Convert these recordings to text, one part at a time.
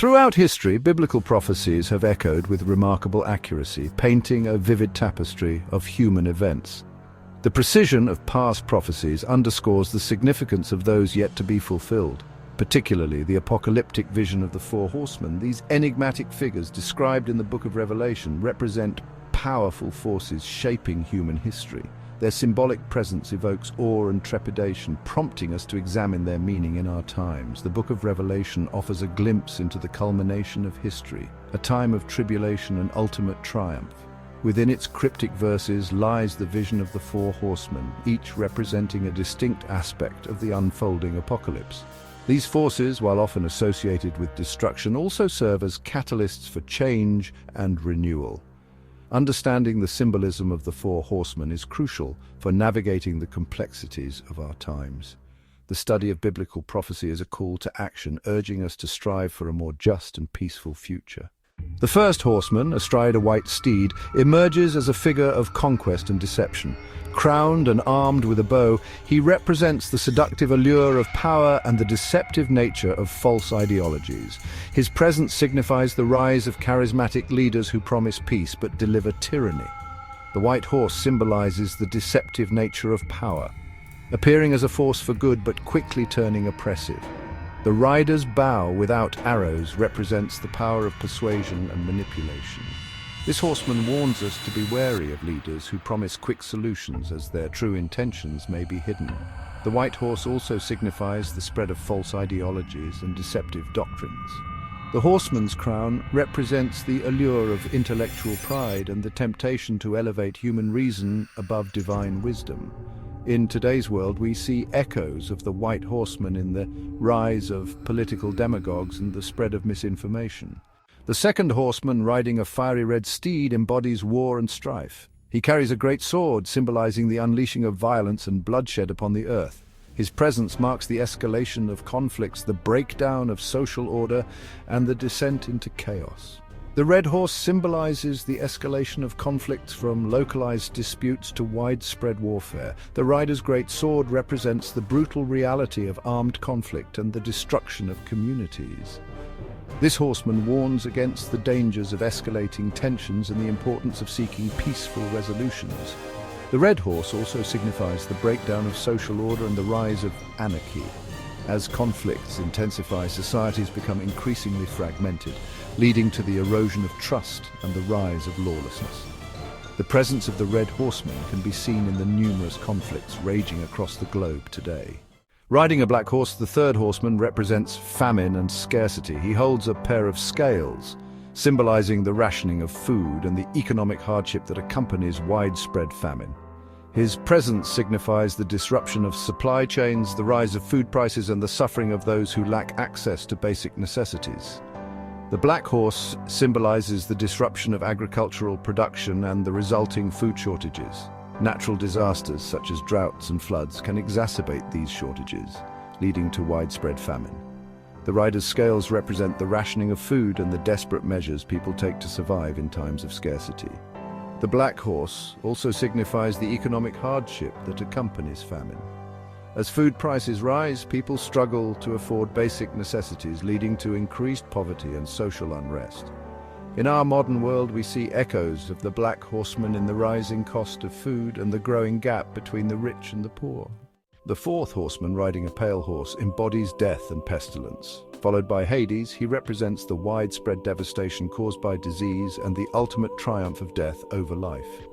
Throughout history, biblical prophecies have echoed with remarkable accuracy, painting a vivid tapestry of human events. The precision of past prophecies underscores the significance of those yet to be fulfilled, particularly the apocalyptic vision of the Four Horsemen. These enigmatic figures described in the book of Revelation represent powerful forces shaping human history. Their symbolic presence evokes awe and trepidation, prompting us to examine their meaning in our times. The book of Revelation offers a glimpse into the culmination of history, a time of tribulation and ultimate triumph. Within its cryptic verses lies the vision of the Four Horsemen, each representing a distinct aspect of the unfolding apocalypse. These forces, while often associated with destruction, also serve as catalysts for change and renewal. Understanding the symbolism of the Four Horsemen is crucial for navigating the complexities of our times. The study of biblical prophecy is a call to action, urging us to strive for a more just and peaceful future. The first horseman, astride a white steed, emerges as a figure of conquest and deception. Crowned and armed with a bow, he represents the seductive allure of power and the deceptive nature of false ideologies. His presence signifies the rise of charismatic leaders who promise peace but deliver tyranny. The white horse symbolizes the deceptive nature of power, appearing as a force for good but quickly turning oppressive. The rider's bow without arrows represents the power of persuasion and manipulation. This horseman warns us to be wary of leaders who promise quick solutions, as their true intentions may be hidden. The white horse also signifies the spread of false ideologies and deceptive doctrines. The horseman's crown represents the allure of intellectual pride and the temptation to elevate human reason above divine wisdom. In today's world, we see echoes of the White Horseman in the rise of political demagogues and the spread of misinformation. The second horseman, riding a fiery red steed, embodies war and strife. He carries a great sword, symbolizing the unleashing of violence and bloodshed upon the earth. His presence marks the escalation of conflicts, the breakdown of social order, and the descent into chaos. The red horse symbolizes the escalation of conflicts from localized disputes to widespread warfare. The rider's great sword represents the brutal reality of armed conflict and the destruction of communities. This horseman warns against the dangers of escalating tensions and the importance of seeking peaceful resolutions. The red horse also signifies the breakdown of social order and the rise of anarchy. As conflicts intensify, societies become increasingly fragmented, leading to the erosion of trust and the rise of lawlessness. The presence of the Red Horseman can be seen in the numerous conflicts raging across the globe today. Riding a black horse, the third horseman represents famine and scarcity. He holds a pair of scales, symbolizing the rationing of food and the economic hardship that accompanies widespread famine. His presence signifies the disruption of supply chains, the rise of food prices, and the suffering of those who lack access to basic necessities. The black horse symbolizes the disruption of agricultural production and the resulting food shortages. Natural disasters such as droughts and floods can exacerbate these shortages, leading to widespread famine. The rider's scales represent the rationing of food and the desperate measures people take to survive in times of scarcity. The black horse also signifies the economic hardship that accompanies famine. As food prices rise, people struggle to afford basic necessities, leading to increased poverty and social unrest. In our modern world, we see echoes of the black horseman in the rising cost of food and the growing gap between the rich and the poor. The fourth horseman, riding a pale horse, embodies death and pestilence. Followed by Hades, he represents the widespread devastation caused by disease and the ultimate triumph of death over life.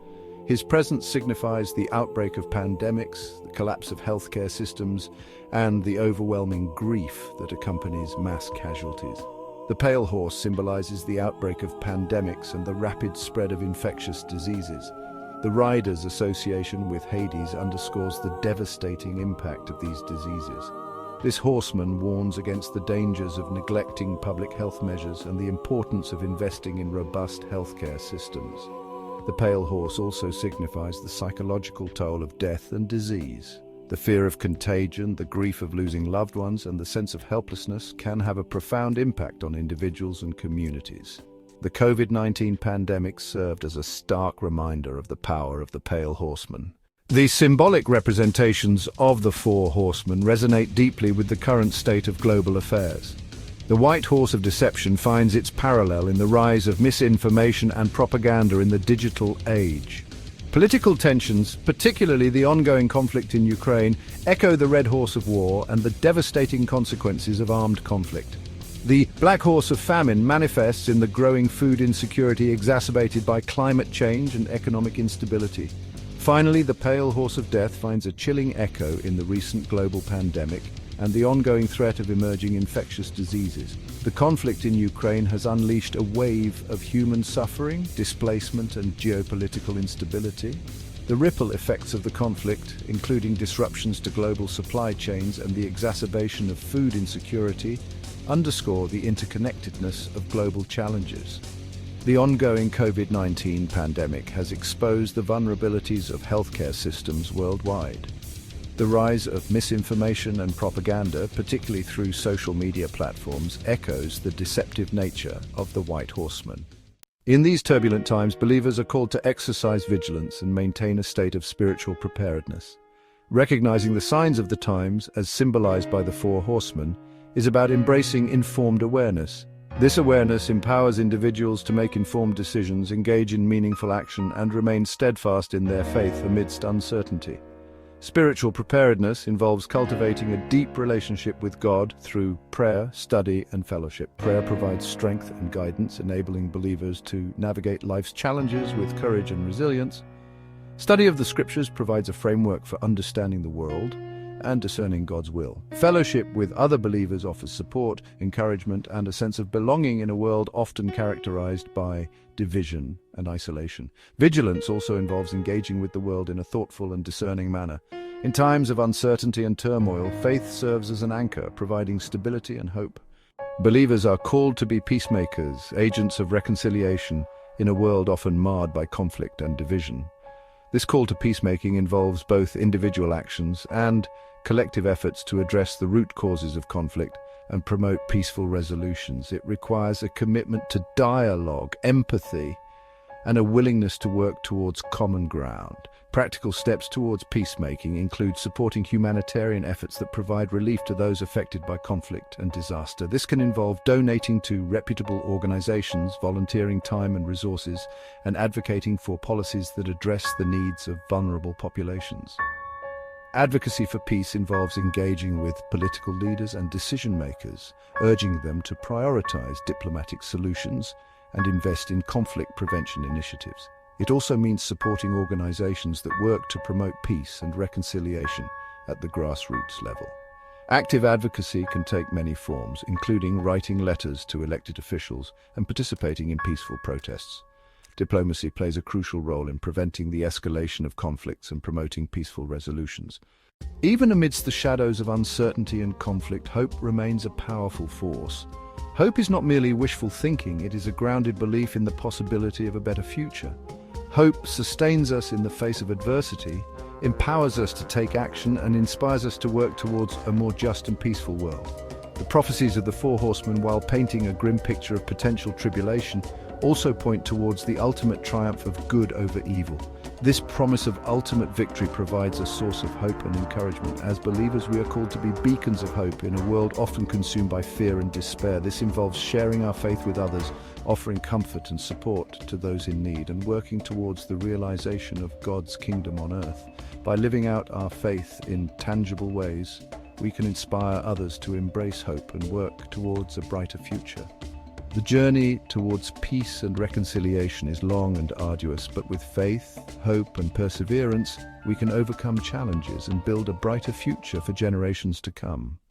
His presence signifies the outbreak of pandemics, the collapse of healthcare systems, and the overwhelming grief that accompanies mass casualties. The pale horse symbolizes the outbreak of pandemics and the rapid spread of infectious diseases. The rider's association with Hades underscores the devastating impact of these diseases. This horseman warns against the dangers of neglecting public health measures and the importance of investing in robust healthcare systems. The pale horse also signifies the psychological toll of death and disease. The fear of contagion, the grief of losing loved ones, and the sense of helplessness can have a profound impact on individuals and communities. The COVID-19 pandemic served as a stark reminder of the power of the Pale Horseman. The symbolic representations of the Four Horsemen resonate deeply with the current state of global affairs. The white horse of deception finds its parallel in the rise of misinformation and propaganda in the digital age. Political tensions, particularly the ongoing conflict in Ukraine, echo the red horse of war and the devastating consequences of armed conflict. The black horse of famine manifests in the growing food insecurity exacerbated by climate change and economic instability. Finally, the pale horse of death finds a chilling echo in the recent global pandemic and the ongoing threat of emerging infectious diseases. The conflict in Ukraine has unleashed a wave of human suffering, displacement, and geopolitical instability. The ripple effects of the conflict, including disruptions to global supply chains and the exacerbation of food insecurity, underscore the interconnectedness of global challenges. The ongoing COVID-19 pandemic has exposed the vulnerabilities of healthcare systems worldwide. The rise of misinformation and propaganda, particularly through social media platforms, echoes the deceptive nature of the White Horseman. In these turbulent times, believers are called to exercise vigilance and maintain a state of spiritual preparedness. Recognizing the signs of the times, as symbolized by the Four Horsemen, is about embracing informed awareness. This awareness empowers individuals to make informed decisions, engage in meaningful action, and remain steadfast in their faith amidst uncertainty. Spiritual preparedness involves cultivating a deep relationship with God through prayer, study, and fellowship. Prayer provides strength and guidance, enabling believers to navigate life's challenges with courage and resilience. Study of the Scriptures provides a framework for understanding the world and discerning God's will. Fellowship with other believers offers support, encouragement, and a sense of belonging in a world often characterized by division and isolation. Vigilance also involves engaging with the world in a thoughtful and discerning manner. In times of uncertainty and turmoil, faith serves as an anchor, providing stability and hope. Believers are called to be peacemakers, agents of reconciliation, in a world often marred by conflict and division. This call to peacemaking involves both individual actions and collective efforts to address the root causes of conflict and promote peaceful resolutions. It requires a commitment to dialogue, empathy, and a willingness to work towards common ground. Practical steps towards peacemaking include supporting humanitarian efforts that provide relief to those affected by conflict and disaster. This can involve donating to reputable organizations, volunteering time and resources, and advocating for policies that address the needs of vulnerable populations. Advocacy for peace involves engaging with political leaders and decision-makers, urging them to prioritize diplomatic solutions and invest in conflict prevention initiatives. It also means supporting organizations that work to promote peace and reconciliation at the grassroots level. Active advocacy can take many forms, including writing letters to elected officials and participating in peaceful protests. Diplomacy plays a crucial role in preventing the escalation of conflicts and promoting peaceful resolutions. Even amidst the shadows of uncertainty and conflict, hope remains a powerful force. Hope is not merely wishful thinking, it is a grounded belief in the possibility of a better future. Hope sustains us in the face of adversity, empowers us to take action, and inspires us to work towards a more just and peaceful world. The prophecies of the Four Horsemen, while painting a grim picture of potential tribulation, also point towards the ultimate triumph of good over evil. This promise of ultimate victory provides a source of hope and encouragement. As believers, we are called to be beacons of hope in a world often consumed by fear and despair. This involves sharing our faith with others, offering comfort and support to those in need, and working towards the realization of God's kingdom on earth. By living out our faith in tangible ways, we can inspire others to embrace hope and work towards a brighter future. The journey towards peace and reconciliation is long and arduous, but with faith, hope, and perseverance, we can overcome challenges and build a brighter future for generations to come.